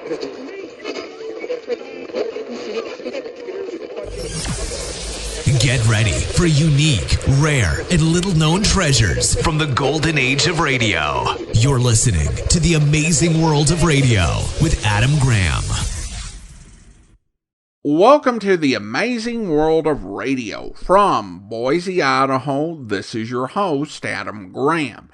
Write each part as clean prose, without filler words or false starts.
Get ready for unique, rare, and little-known treasures from the golden age of radio. You're listening to The Amazing World of Radio with Adam Graham. Welcome to The Amazing World of Radio. From Boise, Idaho, this is your host, Adam Graham.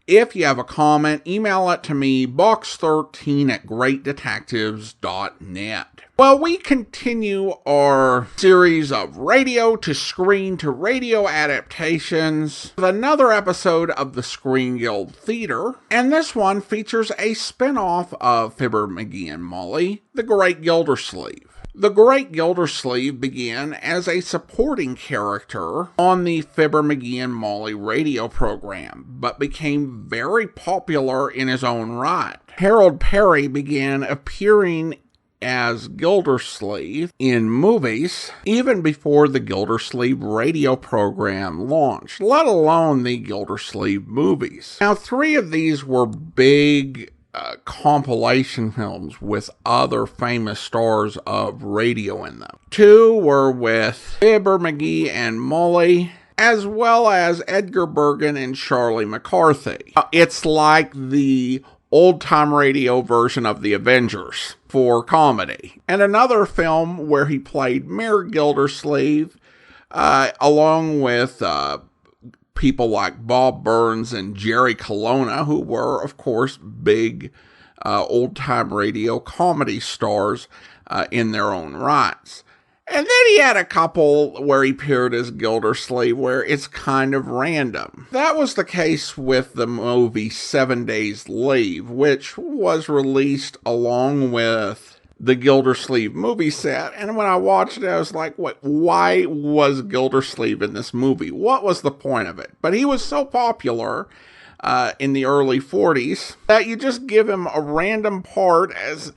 If you have a comment, email it to me, box13@greatdetectives.net. Well, we continue our series of radio to screen to radio adaptations with another episode of the Screen Guild Theater, and this one features a spin-off of Fibber, McGee, and Molly, The Great Gildersleeve. The Great Gildersleeve began as a supporting character on the Fibber, McGee, and Molly radio program, but became very popular in his own right. Harold Perry began appearing as Gildersleeve in movies even before the Gildersleeve radio program launched, let alone the Gildersleeve movies. Now, 3 of these were big compilation films with other famous stars of radio in them. 2 were with Fibber, McGee, and Molly, as well as Edgar Bergen and Charlie McCarthy. It's like the old-time radio version of The Avengers for comedy. And another film where he played Mayor Gildersleeve, along with people like Bob Burns and Jerry Colonna, who were, of course, big old-time radio comedy stars in their own rights. And then he had a couple where he appeared as Gildersleeve where it's kind of random. That was the case with the movie 7 Days Leave, which was released along with the Gildersleeve movie set. And when I watched it, I was like, what? Why was Gildersleeve in this movie? What was the point of it? But he was so popular in the early 40s that you just give him a random part as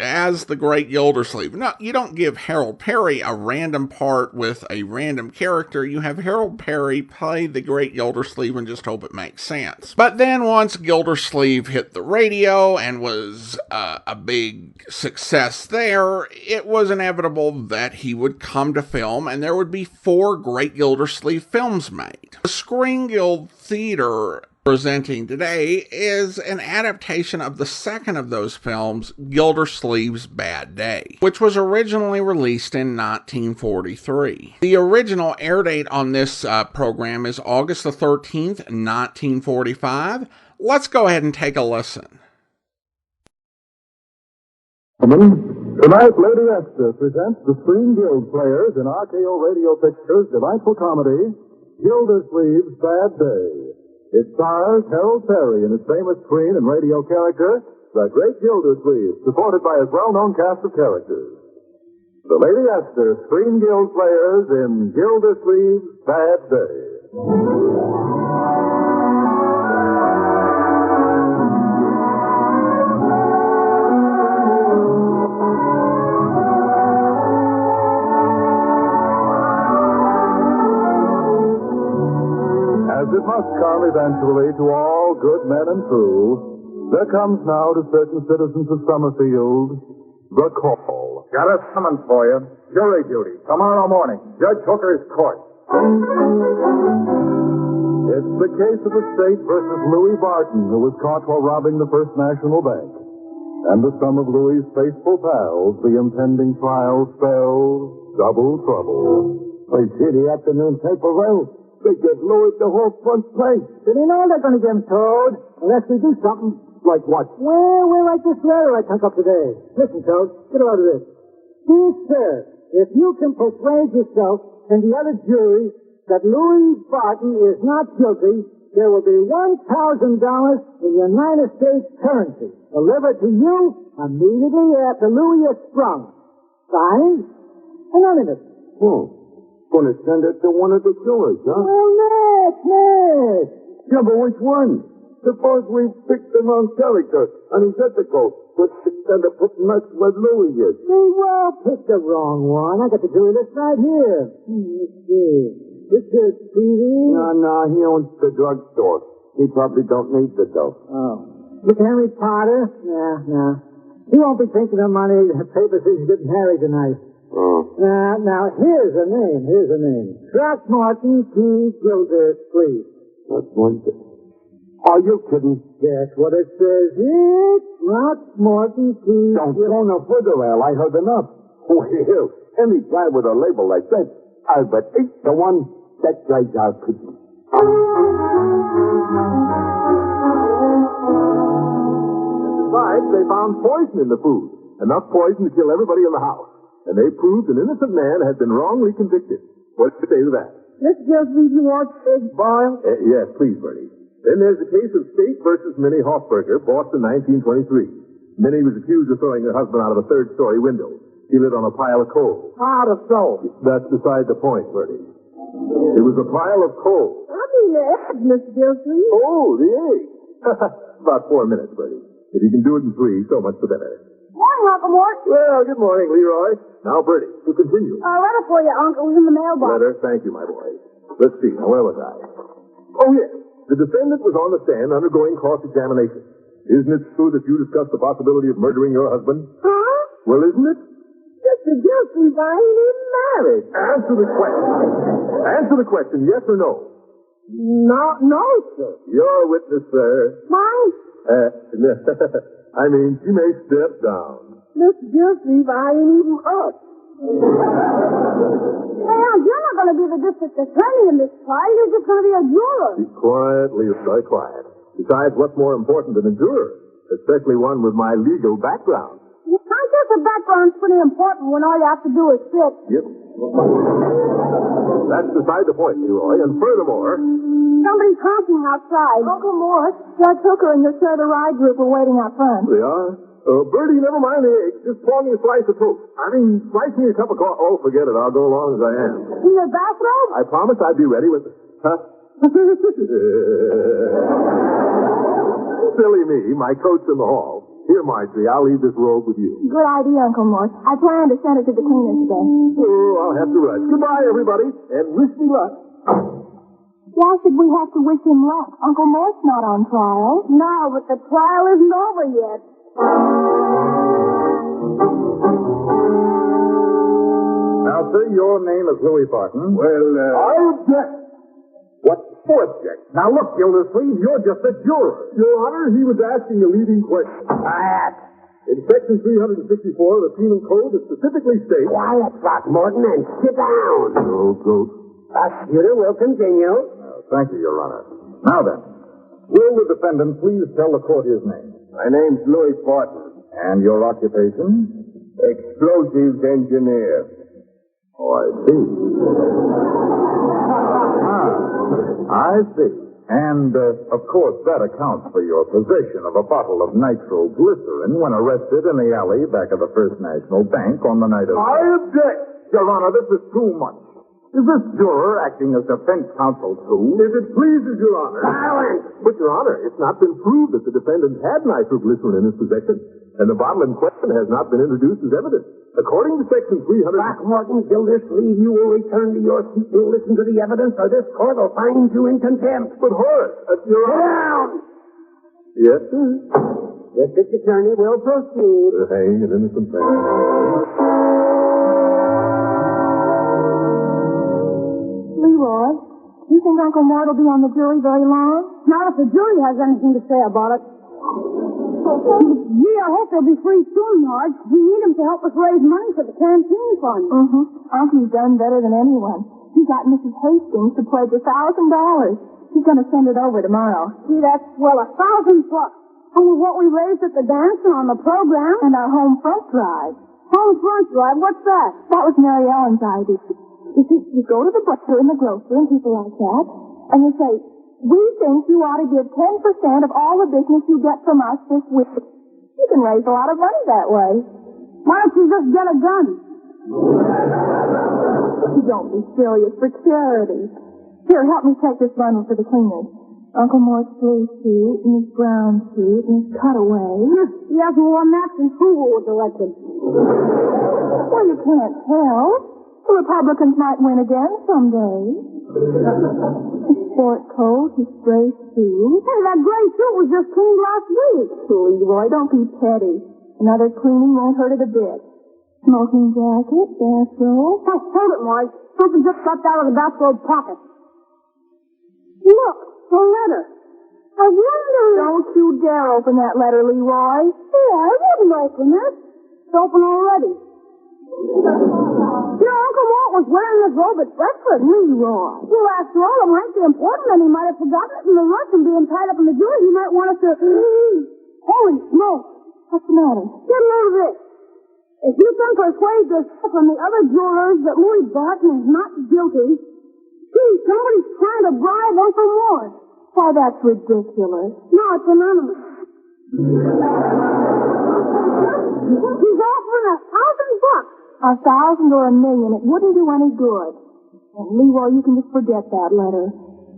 the Great Gildersleeve. No, you don't give Harold Perry a random part with a random character. You have Harold Perry play the Great Gildersleeve and just hope it makes sense. But then once Gildersleeve hit the radio and was a big success there, it was inevitable that he would come to film and there would be 4 Great Gildersleeve films made. The Screen Guild Theater presenting today is an adaptation of the second of those films, Gildersleeve's Bad Day, which was originally released in 1943. The original air date on this program is August the 13th, 1945. Let's go ahead and take a listen. Tonight, Lady Esther presents the Screen Guild players in RKO Radio Pictures' delightful comedy, Gildersleeve's Bad Day. It stars Harold Perry in his famous screen and radio character, the Great Gildersleeve, supported by his well-known cast of characters. The Lady Esther Screen Guild players in Gildersleeve's Bad Day. As it must come eventually to all good men and true, there comes now to certain citizens of Summerfield the call. Got a summons for you. Jury duty. Tomorrow morning. Judge Hooker's court. It's the case of the state versus Louis Barton, who was caught while robbing the First National Bank. And to some of Louis's faithful pals, the impending trial spells double trouble. I see the afternoon paper road. They give Louis the whole front page. Did he know they're going to get him towed? Unless we do something. Like what? Well, we're like this letter I took up today. Listen, Toad, get a load of this. Dear sir, if you can persuade yourself and the other jury that Louis Barton is not guilty, there will be $1,000 in United States currency delivered to you immediately after Louis is sprung. Signed, Anonymous. Gonna send it to one of the killers, huh? Well, next. Yeah, but which one? Suppose we picked the wrong character and he's ethical, but instead of putting us where Louis is. We will pick the wrong one. I got the jury list right here. Let's see. This is Petey. No, he owns the drugstore. He probably don't need the dough. Oh. Mr. Henry Potter? Nah. He won't be thinking of money. The paper says he's getting married tonight. Oh. Now, here's a name. Throckmorton T. Gildersleeve. That's one thing. Are you kidding? Guess what it says? It's Throckmorton T. Don't go no further, Al. I heard enough. Well, any guy with a label like that, I bet 8 to 1 that guy's out kidding. Besides, they found poison in the food. Enough poison to kill everybody in the house. And they proved an innocent man had been wrongly convicted. What do you say to that? Mr. Gildersleeve, you want eggs boiled? Yes, please, Bertie. Then there's the case of State versus Minnie Hofberger, Boston, 1923. Minnie was accused of throwing her husband out of a third-story window. He lit on a pile of coal. How to so? That's beside the point, Bertie. It was a pile of coal. I mean the eggs, Mr. Gildersleeve. Oh, the egg. About 4 minutes, Bertie. If you can do it in 3, so much the better. Morning, Uncle Mort. Well, good morning, Leroy. Now, Bertie, to continue. A letter for you, Uncle. It was in the mailbox. Letter, thank you, my boy. Let's see, now where was I? Oh, yes. The defendant was on the stand undergoing cross-examination. Isn't it true that you discussed the possibility of murdering your husband? Huh? Well, isn't it? Mr. Gildersleeve, I ain't even married. Answer the question. Answer the question, yes or no? No, sir. Your witness, sir. Mine? I mean, she may step down. Mr. Gildersleeve, I ain't even up. Hey, you're not going to be the district attorney in this trial. You're just going to be a juror. Be quiet, Leroy, quiet. Besides, what's more important than a juror? Especially one with my legal background. I guess the background's pretty important when all you have to do is sit. Yep. That's beside the point, Leroy. And furthermore... Somebody's honking outside. Uncle Mort, Judge Hooker and your Share the Ride group are waiting out front. They are? Bertie, never mind the eggs. Just pour me a slice of toast. Slice me a cup of coffee. Oh, forget it. I'll go along as I am. In your bathrobe? I promised I'd be ready with... Huh? Silly me. My coat's in the hall. Here, Marjorie, I'll leave this robe with you. Good idea, Uncle Mort. I plan to send it to the cleaner today. Oh, I'll have to rush. Goodbye, everybody, and wish me luck. Why should we have to wish him luck? Uncle Mort's not on trial. No, but the trial isn't over yet. Now, sir, your name is Louis Barton. Well, I object. What for object? Now, look, Gildersleeve, you're just a juror. Your Honor, he was asking a leading question. Quiet. In Section 364 of the Penal Code, it specifically states... Quiet, Throckmorton, and sit down. Oh, good. Prosecutor will continue. Thank you, Your Honor. Now then, will the defendant please tell the court his name? My name's Louis Barton. And your occupation? Explosives engineer. Oh, I see. I see. And, of course, that accounts for your possession of a bottle of nitroglycerin when arrested in the alley back of the First National Bank on the night of... I object! Your Honor, this is too much. Is this juror acting as defense counsel, too? If it pleases Your Honor. Silence! But, Your Honor, it's not been proved that the defendant had nitroglycerin in his possession, and the bottle in question has not been introduced as evidence. According to Section 300... Throckmorton, Gildersleeve, you will return to your seat and listen to the evidence, or this court will find you in contempt. But, Horace, Your Sit Honor... down! Yes, sir? District Attorney will proceed. Hang an innocent man. Leroy, you think Uncle Mort will be on the jury very long? Not if the jury has anything to say about it. Gee, I hope they'll be free soon, Marge. We need him to help us raise money for the canteen fund. Mm-hmm. Uncle's done better than anyone. He got Mrs. Hastings to pledge $1,000. He's going to send it over tomorrow. Gee, that's, well, $1,000 bucks. And with what we raised at the dance and on the program. And our home front drive. Home front drive, what's that? That was Mary Ellen's idea. You see, you go to the butcher and the grocer and people like that, and you say, we think you ought to give 10% of all the business you get from us this week. You can raise a lot of money that way. Why don't you just get a gun? Don't be serious, for charity. Here, help me take this bundle for the cleaners. Uncle Mort's blue suit and his brown suit and his cutaway. He hasn't worn that since Hoover was elected. Well, you can't tell. The Republicans might win again someday. His sport coat, his gray suit. Hey, that gray suit was just cleaned last week. Leroy, don't be petty. Another cleaning won't hurt it a bit. Smoking jacket, bathrobe. Oh, hold it, Marge. Something just dropped out of the bathrobe pocket. Look, a letter. I wonder... Don't you dare open that letter, Leroy. Yeah, I wouldn't open it. It's open already. You know, Uncle Walt was wearing his robe at breakfast. Leroy. Well, after all, it might be important, and he might have forgotten it in the rush and being tied up in the jury. He might want us to... Holy smoke. What's the matter? Get a load of this. If you can persuade this from the other jurors that Louis Barton is not guilty, gee, somebody's trying to bribe Uncle Mort. Why, that's ridiculous. No, it's anonymous. He's offering $1,000. $1,000 or $1 million, it wouldn't do any good. And Leroy, you can just forget that letter.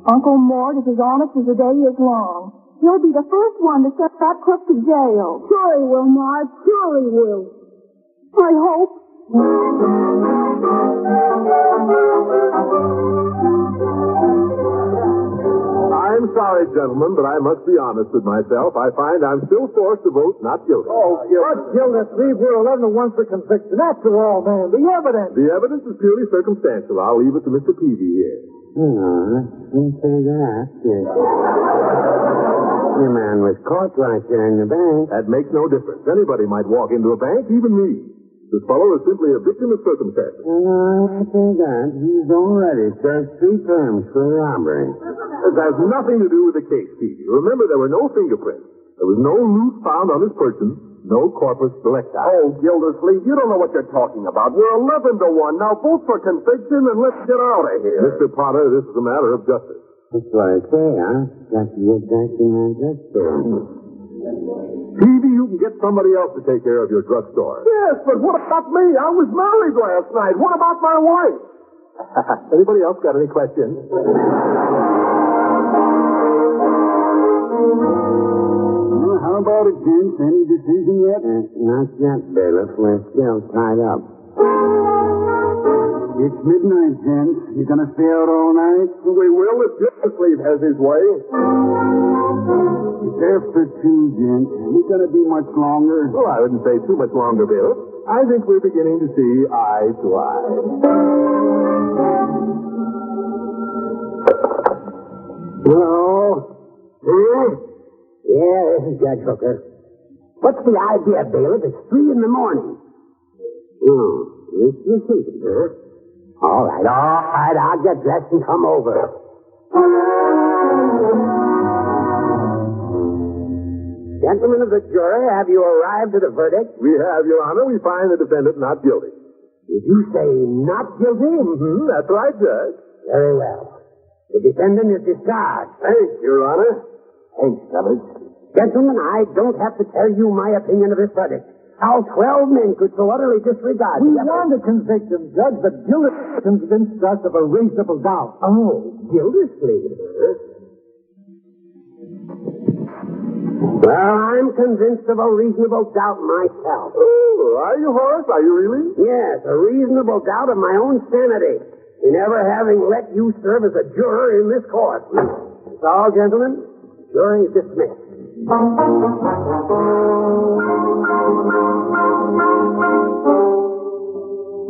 Uncle Mort is as honest as the day is long. He'll be the first one to send that crook to jail. Sure he will, Marge. Sure he will. I hope. I'm sorry, gentlemen, but I must be honest with myself. I find I'm still forced to vote not guilty. Oh, Gildersleeve, we're 11 to 1 for conviction. After all, man, the evidence. The evidence is purely circumstantial. I'll leave it to Mr. Peavy here. Didn't say that. The man was caught right there in the bank. That makes no difference. Anybody might walk into a bank, even me. This fellow is simply a victim of circumstances. I say that. He's already served 3 terms for robbery. This has nothing to do with the case, Peavy. Remember, there were no fingerprints. There was no loot found on his person. No corpus delicti. Oh, Gildersleeve, you don't know what you're talking about. We're 11 to 1. Now vote for conviction and let's get out of here. Mr. Potter, this is a matter of justice. That's what I say, huh? Got to get back to my drugstore. Peavy, you can get somebody else to take care of your drugstore. Yes, but what about me? I was married last night. What about my wife? Anybody else got any questions? Well, how about it, gents? Any decision yet? Not yet, bailiff. We're still tied up. It's midnight, gents. You gonna stay out all night? We will if Gildersleeve has his way. It's after 2, gents. You gonna be much longer? Well, I wouldn't say too much longer, Bill. I think we're beginning to see eye to eye. Hello? Yeah, this is Judge Hooker. What's the idea, bailiff? It's 3 in the morning. It's your seat, sir. All right. I'll get dressed and come over. Gentlemen of the jury, have you arrived at a verdict? We have, Your Honor. We find the defendant not guilty. Did you say not guilty? Mm-hmm. That's right, Judge. Very well. The defendant is discharged. Thanks, Your Honor. Thanks, fellas. Gentlemen, I don't have to tell you my opinion of this verdict. How 12 men could so utterly disregard We the want to convict him, Judge, but Gildersleeve convinced us of a reasonable doubt. Oh, Gildersleeve, huh? Well, I'm convinced of a reasonable doubt myself. Oh, are you, Horace? Are you really? Yes, a reasonable doubt of my own sanity in ever having let you serve as a juror in this court. That's all, gentlemen. Jury is dismissed.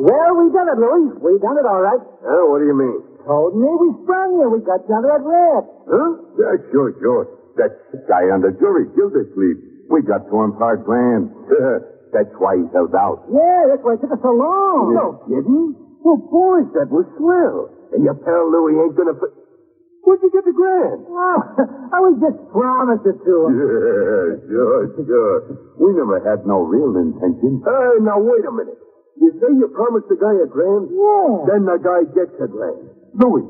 Well, we done it, Louis. We done it all right. Oh, what do you mean? Told me we sprung you. We got you under that red. Huh? Yeah, sure. That guy on the jury, Gildersleeve. We got to him hard grand. That's why he held out. Yeah, that's why it took us so long. No kidding? Well, boys, that was swell. And your pal Louis ain't gonna... Where'd you get the grand? Oh, I was just promised it to him. Yeah, sure. We never had no real intention. Hey, now wait a minute. You say you promised the guy a grand? Yeah. Then the guy gets a grand. Louis,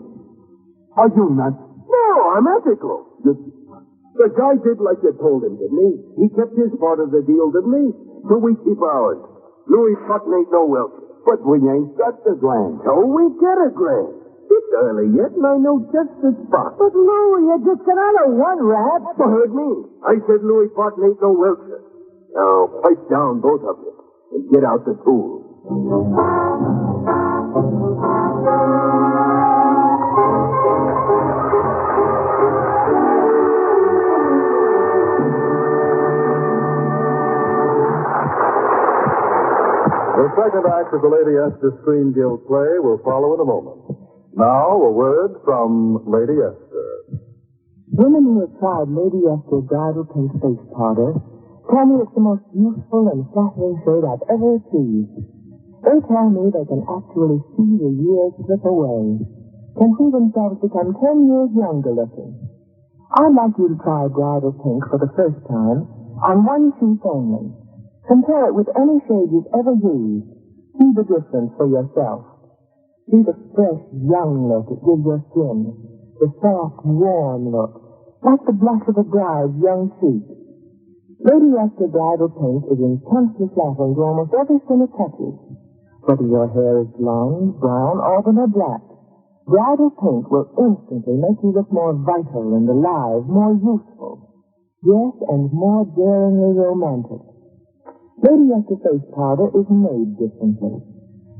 are you nuts? No, I'm ethical. The guy did like you told him, didn't he? He kept his part of the deal, didn't he? So we keep ours. Louis Button ain't no Welsh. But we ain't got the grand. So we get a grand. It's early yet, and I know just the spot. But Louis, you just got out of one rap. You heard me. I said Louis Barton ain't no Welcher. Now, pipe down, both of you, and get out the tools. The second act of the Lady Esther Screen Guild play will follow in a moment. Now, a word from Lady Esther. Women who have tried Lady Esther's bridal pink face powder tell me it's the most useful and flattering shade I've ever achieved. They tell me they can actually see the years slip away, can see themselves become 10 years younger looking. I'd like you to try bridal pink for the first time on one sheet only. Compare it with any shade you've ever used. See the difference for yourself. See the fresh, young look it gives your skin. The soft, warm look, like the blush of a bride's young cheek. Lady Esther Bridal Pink is intensely flattering to almost every skin it touches. Whether your hair is blonde, brown, auburn, or black, Bridal Pink will instantly make you look more vital and alive, more youthful. Yes, and more daringly romantic. Lady Esther face powder is made differently.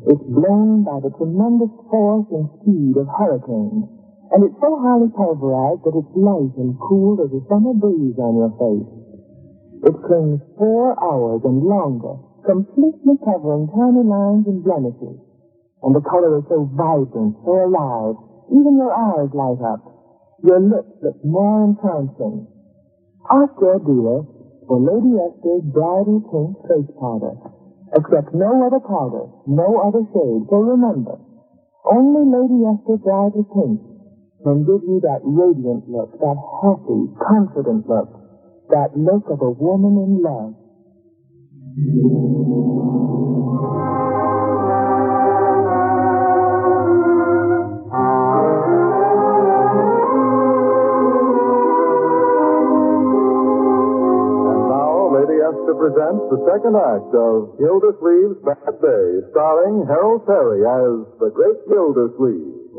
It's blown by the tremendous force and speed of hurricanes, and it's so highly pulverized that it's light and cool as a summer breeze on your face. It clings 4 hours and longer, completely covering tiny lines and blemishes. And the color is so vibrant, so alive, even your eyes light up. Your lips look more entrancing. Ask your dealer for Lady Esther's Bridal Pink Face Powder. Accept no other powder, no other shade. So remember, only Lady Esther Bridal Pink can give you that radiant look, that happy, confident look, that look of a woman in love. To present the second act of Gildersleeve's Bad Day, starring Harold Perry as the Great Gildersleeve.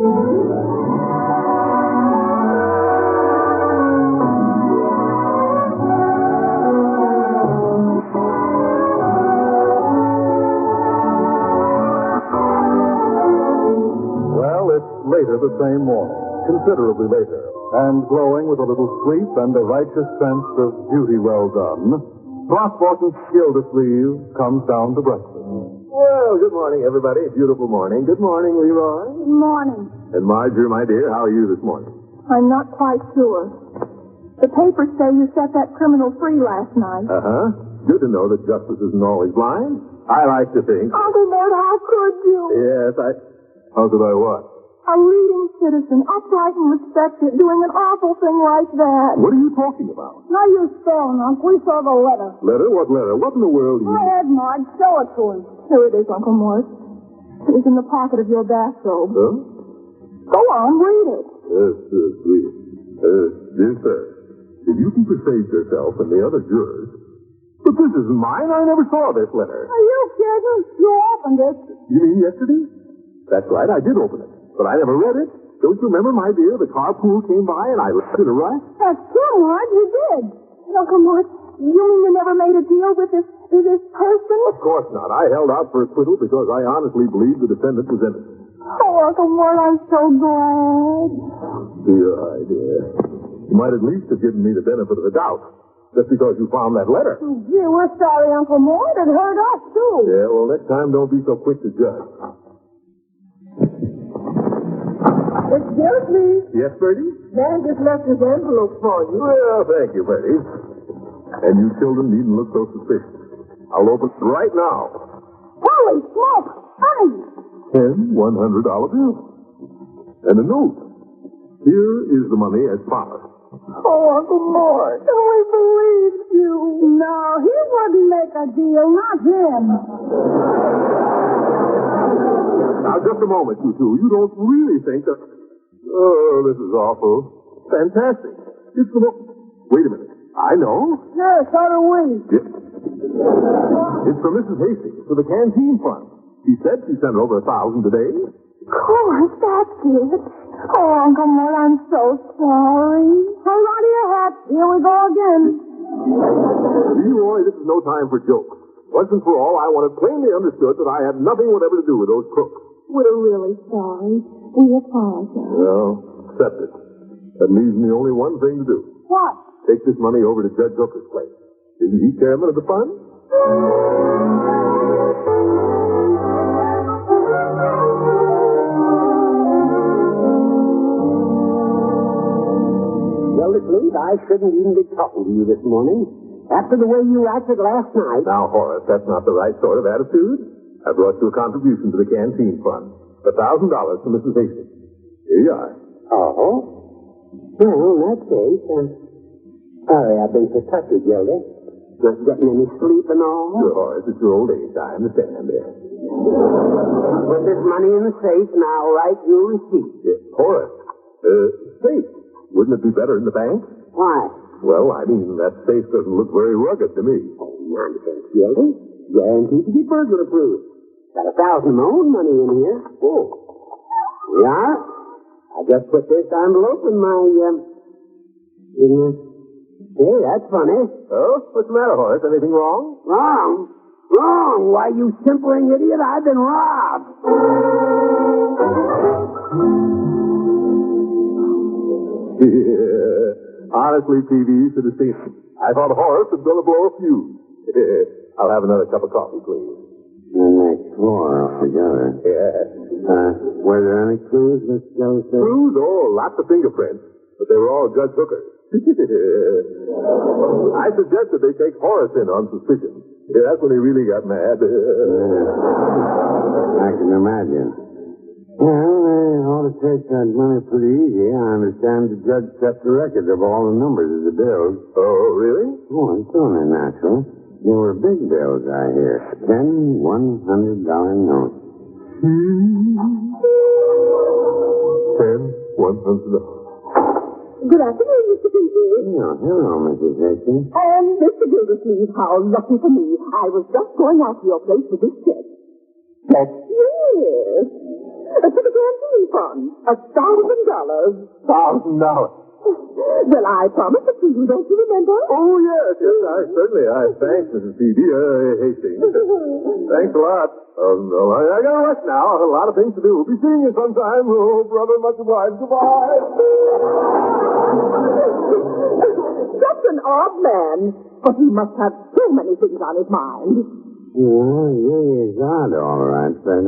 Well, it's later the same morning, considerably later, and glowing with a little sleep and a righteous sense of duty well done. Throckmorton Gildersleeve comes down to breakfast. Well, good morning, everybody. Beautiful morning. Good morning, Leroy. Good morning. And Marjorie, my dear, how are you this morning? I'm not quite sure. The papers say you set that criminal free last night. Uh-huh. Good to know that justice isn't always blind. I like to think. Uncle Mort, how could you? Yes, How could I what? A leading citizen, upright and respected, doing an awful thing like that. What are you talking about? Now you spelling, Uncle. We saw the letter. Letter? What letter? What in the world do you... Go ahead, Marge. Show it to him. Here it is, Uncle Mort. It's in the pocket of your bathrobe. Huh? Go on, read it. Yes, read it. Dear sir, if you can persuade yourself and the other jurors... But this isn't mine. I never saw this letter. Are you kidding? You opened it. You mean yesterday? That's right, I did open it. But I never read it. Don't you remember, my dear, the carpool came by and I left it a right? That's true, Marge. You did. Uncle Mort, you mean you never made a deal with this person? Of course not. I held out for acquittal because I honestly believed the defendant was innocent. Oh, Uncle Mort, I'm so glad. Dear. You might at least have given me the benefit of the doubt. Just because you found that letter. Oh, gee, we're sorry, Uncle Mort. It hurt us, too. Yeah, well, next time don't be so quick to judge. Excuse me. Yes, Bertie? Dan just left his envelope for you. Well, thank you, Bertie. And you children needn't look so suspicious. I'll open it right now. Holy smoke! Honey! 10 $100 bills. And a note. Here is the money as promised. Oh, Uncle Mort, we believed you. No, he wouldn't make a deal, not him. Now, just a moment, you two. You don't really think that... Oh, this is awful. Fantastic. It's the book. Wait a minute. I know. Yes, so do we. Yes. It's from Mrs. Hastings for the canteen fund. She said she sent over 1,000 today. Of course, that's it. Oh, Uncle Mort, I'm so sorry. Hold on to your hat. Here we go again. Leroy, this is no time for jokes. Once and for all, I want it plainly understood that I had nothing whatever to do with those crooks. We're really sorry. We apologize. Well, accept it. That leaves me only one thing to do. What? Take this money over to Judge Hooker's place. Isn't he chairman of the fund? I shouldn't even be talking to you this morning. After the way you acted last night. Now, Horace, that's not the right sort of attitude. I brought you a contribution to the canteen fund. $1,000 to Mrs. Hastings. Here you are. Oh? Well, in that case, sorry I've been so touchy, Gildy. Not getting any sleep and all? Sure, Horace, it's your old age. I understand. Put this money in the safe, and I'll write you a receipt. Horace, safe. Wouldn't it be better in the bank? Why? Well, I mean, that safe doesn't look very rugged to me. Oh, nonsense, Gildy. Guaranteed to be burglar-proof. Got $1,000 of my own money in here. Oh. Here you are. I just put this envelope in my, Hey, that's funny. Oh, what's the matter, Horace? Anything wrong? Wrong? Wrong? Why, you simpering idiot, I've been robbed. Honestly, P.V., you should have seen it. I thought Horace was going to blow a fuse. I'll have another cup of coffee, please. Next floor altogether. Yeah. Were there any clues, Miss Joseph? Clues? Oh, lots of fingerprints. But they were all Judge Hooker's. I suggested they take Horace in on suspicion. Yeah, that's when he really got mad. I can imagine. Well, they ought to take that money pretty easy. I understand the judge kept the record of all the numbers of the bills. Oh, really? Oh, it's only natural. They were big bills, I hear. 10 $100 notes. 10 $100. Good afternoon, Mr. Gildersleeve. Oh, hello, Mrs. Hastings. Mr. Gildersleeve, how lucky for me. I was just going out to your place with this check. Check? Yes. To the canteen fund. $1,000. $1,000. Well, I promised it to you, don't you remember? Oh, yes, certainly. Thanks, Mrs. P.D. Hastings. Thanks a lot. No, I got to rush now. A lot of things to do. Be seeing you sometime. Oh, brother, much obliged. Goodbye. Such an odd man. But he must have so many things on his mind. Yeah, he's odd, all right, Fred.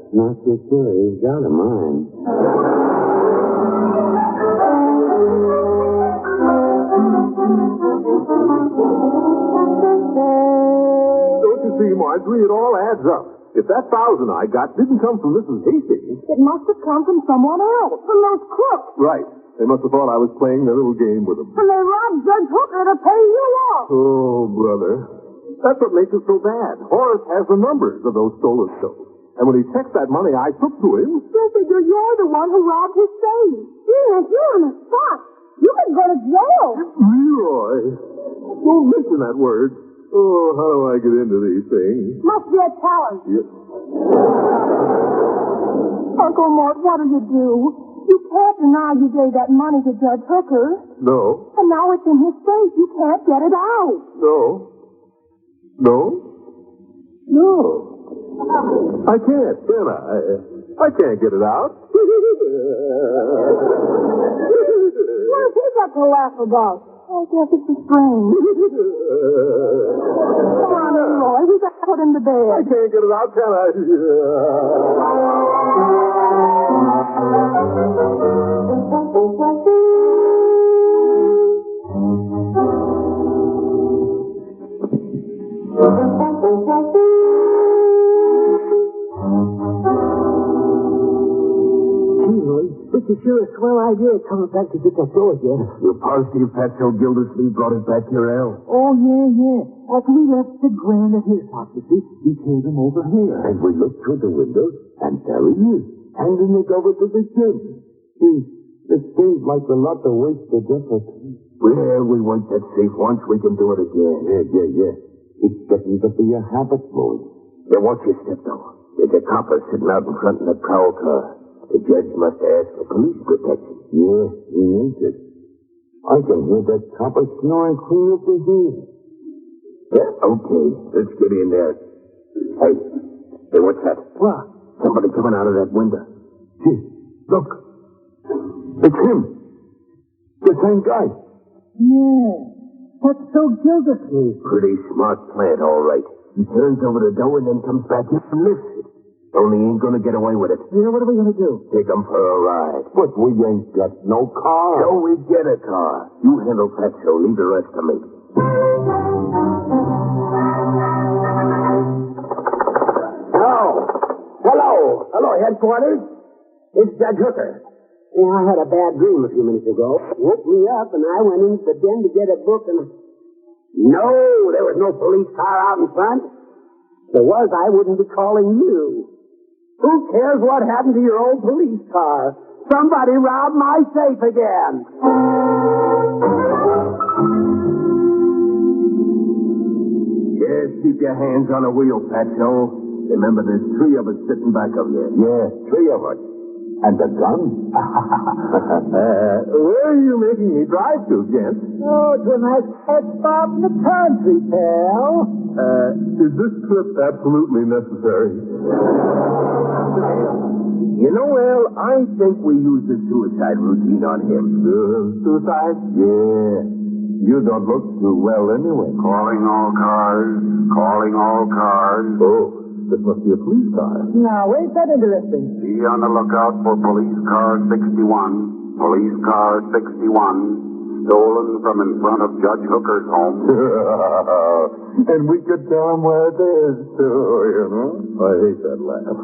Not too sure he's got a mind. Don't you see, Marjorie, it all adds up. If that $1,000 I got didn't come from Mrs. Hastings... It must have come from someone else. From those crooks. Right. They must have thought I was playing their little game with them. And they robbed Judge Hooker to pay you off. Oh, brother. That's what makes it so bad. Horace has the numbers of those stolen stoves. And when he checks that money I took to him... They figure you're the one who robbed his safe. Yes, you're in a spot. You could go to jail. Leroy. Don't mention that word. Oh, how do I get into these things? Must be a talent. Yep. Uncle Mort, what'll you do? You can't deny you gave that money to Judge Hooker. No. And now it's in his safe. You can't get it out. No. I can't, can I? I can't get it out. What's he got to laugh about? I guess it's a strain. Come on, Leroy. We got to put him to bed. I can't get it out, can I? This is sure a swell idea coming back to get that door again. You're positive that's how Gildersleeve brought it back here, Al? Oh, yeah. After we left the grand at his house, you see, he carried him over here. And we looked through the windows, and there he is, handing it over to the judge. It seems like a lot of wasted effort. Well, we want that safe once, we can do it again. Yeah. It's getting to be a habit, boy. Now, watch your step, though. There's a copper sitting out in front of the prowl car. The judge must ask for police protection. Yeah, he ain't it. I can hear that copper snoring clean up his ears. Yeah, okay. Let's get in there. Hey, what's that? What? Somebody coming out of that window. Gee, look. It's him. The same guy. Yeah, that's so Gildersleeve. Pretty smart plant, all right. He turns over the dough and then comes back in and lifts it. Only he ain't gonna get away with it. Yeah, what are we gonna do? Take him for a ride. But we ain't got no car. So we get a car. You handle Petso. Leave the rest to me. Hello, headquarters. It's Judge Hooker. Yeah, I had a bad dream a few minutes ago. Woke me up, and I went into the den to get a book, and... No, there was no police car out in front. If there was, I wouldn't be calling you. Who cares what happened to your old police car? Somebody robbed my safe again. Yes, keep your hands on the wheel, Patso. Remember, there's 3 of us sitting back of you. Yeah, 3 of us. And a gun? Where are you making me drive to, gent? Oh, to a nice quiet spot in the country, pal. Is this trip absolutely necessary? You know, Al, I think we used the suicide routine on him. Suicide? Yeah. You don't look too well anyway. Calling all cars. Calling all cars. Oh, this must be a police car. Now, ain't that interesting? Be on the lookout for police car 61. Police car 61. Stolen from in front of Judge Hooker's home. And we could tell him where it is, too, you know? I hate that laugh.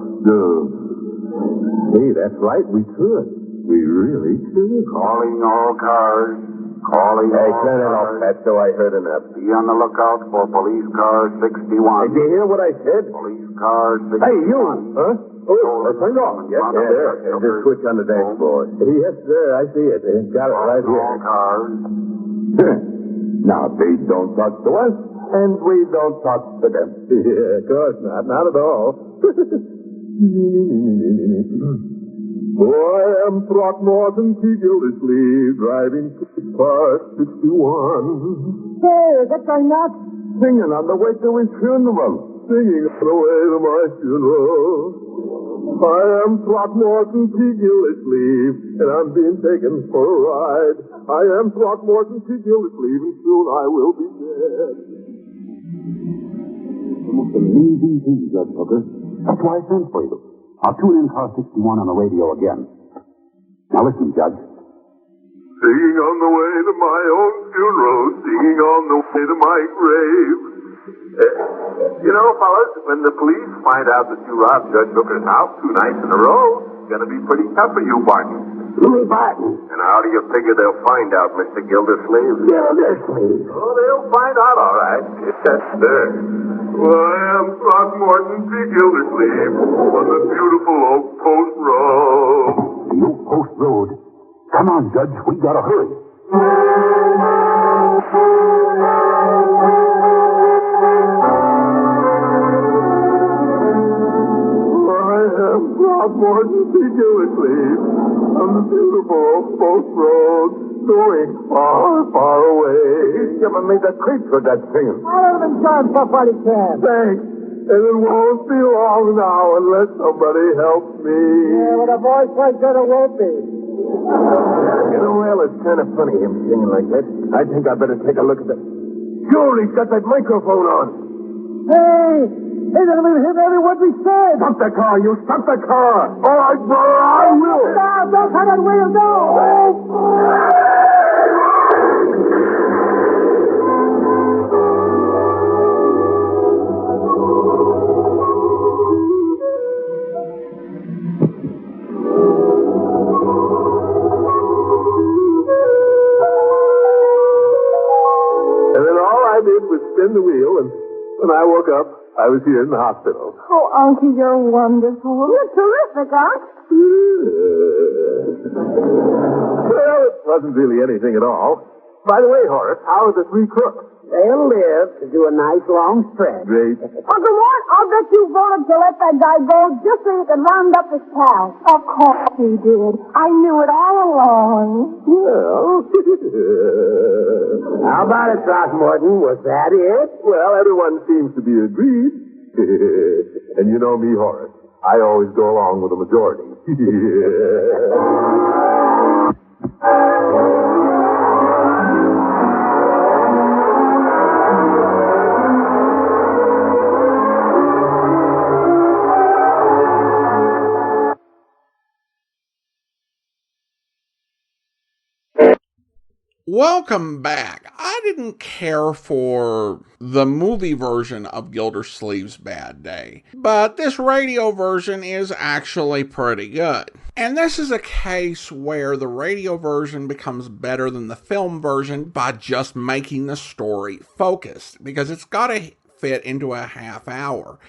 Hey, that's right, we could. We really could. Calling all cars. Calling Hey, all turn it off, cars. Pat, so I heard enough. Be on the lookout for police car 61. Did you hear what I said? Police car 61. Hey, you! Huh? Oh, turn it off. Yes, there. Just switch on the dashboard. Yes, sir, I see it. Got it right All here. cars. Now, they don't talk to us, and we don't talk to them. Yeah, of course not. Not at all. I am Throckmorton T. Gildersleeve, driving car 61. Hey, is that guy nuts? Singing on the way to his funeral. Singing on the way to my funeral. I am Throckmorton T. Gildersleeve, and I'm being taken for a ride. I am Throckmorton T. Gildersleeve, and soon I will be dead. Almost an easy, Judge Hooker. That's why I sent for you. I'll tune in car 61 on the radio again. Now listen, Judge. Singing on the way to my own funeral, singing on the way to my grave. You know, fellas, when the police find out that you robbed Judge Hooker's house 2 nights in a row, it's going to be pretty tough for you, Barton. Louis Barton. And how do you figure they'll find out, Mr. Gildersleeve? Gildersleeve. Oh, they'll find out, all right. Yes, sir. Well, I am Throckmorton T. Gildersleeve on the beautiful Oak Post Road. The Oak Post Road. Come on, Judge. We gotta hurry. Throckmorton T. Gildersleeve on the beautiful Oak Post Road, going far, far away. He's giving me the creeps with that singing. I don't enjoy stuff while he can. Thanks. And it won't be long now unless somebody helps me. Yeah, with a voice like that, it won't be. You know, Al, it's kind of funny him singing like that. I think I better take a look at the... Sure, he's got that microphone on. Hey, they don't even hear every word we said. Stop the car, you! Stop the car! All right, I will! No, don't turn that wheel, no! And then all I did was spin the wheel, and when I woke up, I was here in the hospital. Oh, Uncle, you're wonderful. You're terrific, Unc. Well, it wasn't really anything at all. By the way, Horace, how are the 3 crooks? They'll live to do a nice long stretch. Great. Uncle Mort, I'll bet you voted to let that guy go just so you can round up his pals. Of course he did. I knew it all along. Well, How about it, Throckmorton? Was that it? well, everyone seems to be agreed. And you know me, Horace. I always go along with the majority. Welcome back. I didn't care for the movie version of Gildersleeve's Bad Day, but this radio version is actually pretty good. And this is a case where the radio version becomes better than the film version by just making the story focused, because it's got to fit into a half hour.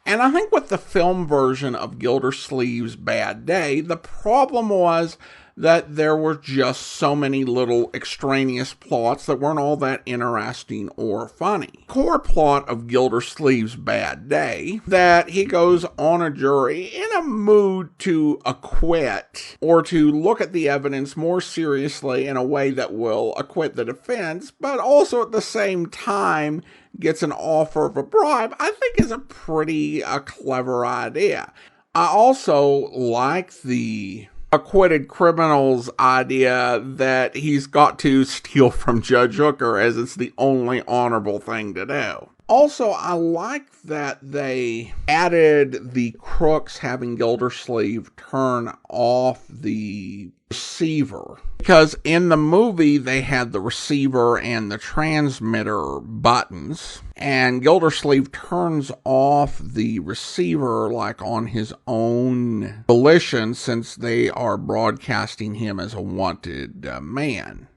And I think with the film version of Gildersleeve's Bad Day, the problem was that there were just so many little extraneous plots that weren't all that interesting or funny. Core plot of Gildersleeve's Bad Day, that he goes on a jury in a mood to acquit or to look at the evidence more seriously in a way that will acquit the defense, but also at the same time gets an offer of a bribe, I think is a pretty clever idea. I also like the acquitted criminal's idea that he's got to steal from Judge Hooker as it's the only honorable thing to do. Also, I like that they added the crooks having Gildersleeve turn off the receiver, because in the movie they had the receiver and the transmitter buttons, and Gildersleeve turns off the receiver like on his own volition, since they are broadcasting him as a wanted man.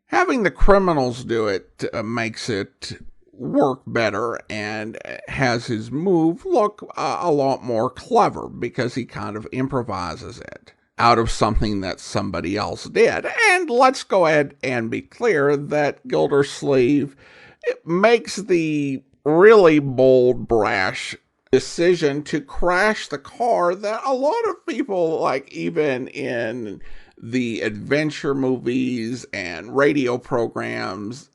Having the criminals do it makes it work better and has his move look a lot more clever, because he kind of improvises it out of something that somebody else did. And let's go ahead and be clear that Gildersleeve makes the really bold, brash decision to crash the car that a lot of people, like even in the adventure movies and radio programs,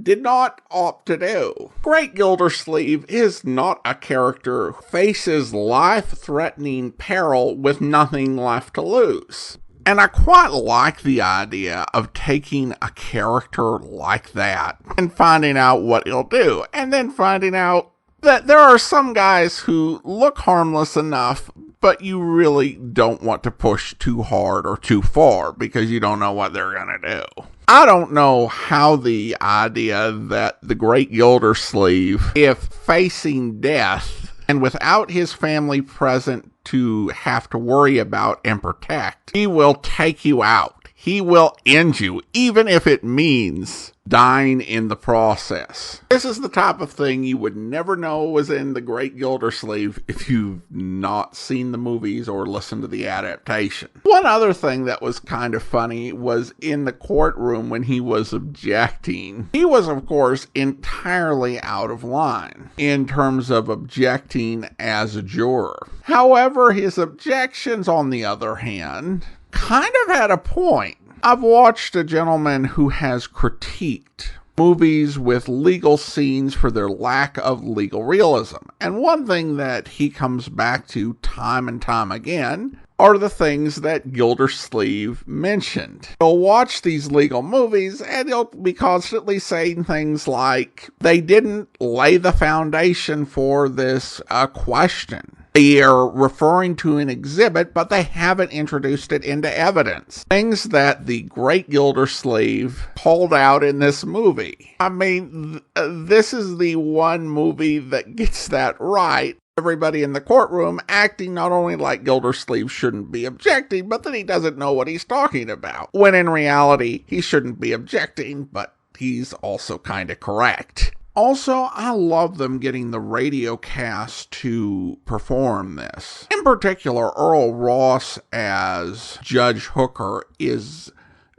did not opt to do. Great Gildersleeve is not a character who faces life-threatening peril with nothing left to lose. And I quite like the idea of taking a character like that and finding out what he'll do, and then finding out that there are some guys who look harmless enough, but you really don't want to push too hard or too far because you don't know what they're going to do. I don't know how the idea that the Great Gildersleeve, if facing death and without his family present to have to worry about and protect, he will take you out. He will end you, even if it means dying in the process. This is the type of thing you would never know was in The Great Gildersleeve if you've not seen the movies or listened to the adaptation. One other thing that was kind of funny was in the courtroom when he was objecting. He was, of course, entirely out of line in terms of objecting as a juror. However, his objections, on the other hand, kind of had a point. I've watched a gentleman who has critiqued movies with legal scenes for their lack of legal realism. And one thing that he comes back to time and time again are the things that Gildersleeve mentioned. He'll watch these legal movies and he'll be constantly saying things like, they didn't lay the foundation for this question. They are referring to an exhibit, but they haven't introduced it into evidence. Things that the Great Gildersleeve called out in this movie. I mean, this is the one movie that gets that right. Everybody in the courtroom acting not only like Gildersleeve shouldn't be objecting, but that he doesn't know what he's talking about. When in reality, he shouldn't be objecting, but he's also kind of correct. Also, I love them getting the radio cast to perform this. In particular, Earl Ross as Judge Hooker is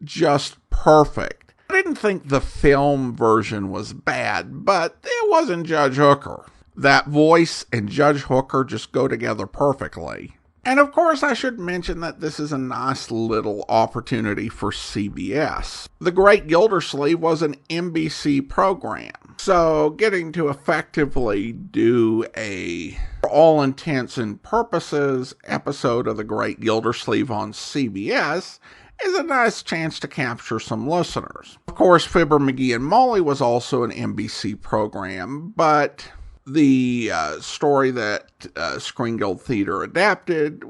just perfect. I didn't think the film version was bad, but it wasn't Judge Hooker. That voice and Judge Hooker just go together perfectly. And of course, I should mention that this is a nice little opportunity for CBS. The Great Gildersleeve was an NBC program. So getting to effectively do a, for all intents and purposes, episode of The Great Gildersleeve on CBS is a nice chance to capture some listeners. Of course, Fibber, McGee, and Molly was also an NBC program, but The story that Screen Guild Theater adapted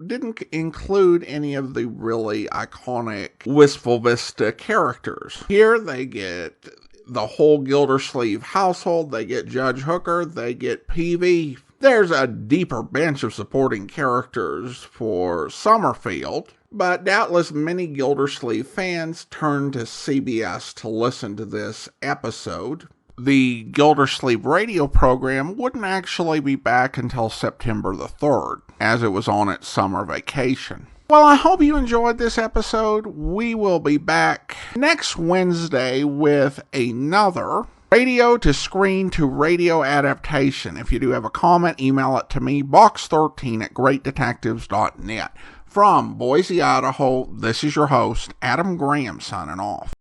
didn't include any of the really iconic Wistful Vista characters. Here they get the whole Gildersleeve household, they get Judge Hooker, they get Peavy. There's a deeper bench of supporting characters for Summerfield, but doubtless many Gildersleeve fans turned to CBS to listen to this episode. The Gildersleeve radio program wouldn't actually be back until September the 3rd, as it was on its summer vacation. Well, I hope you enjoyed this episode. We will be back next Wednesday with another radio to screen to radio adaptation. If you do have a comment, email it to me, box13@greatdetectives.net. From Boise, Idaho, this is your host, Adam Graham, signing off.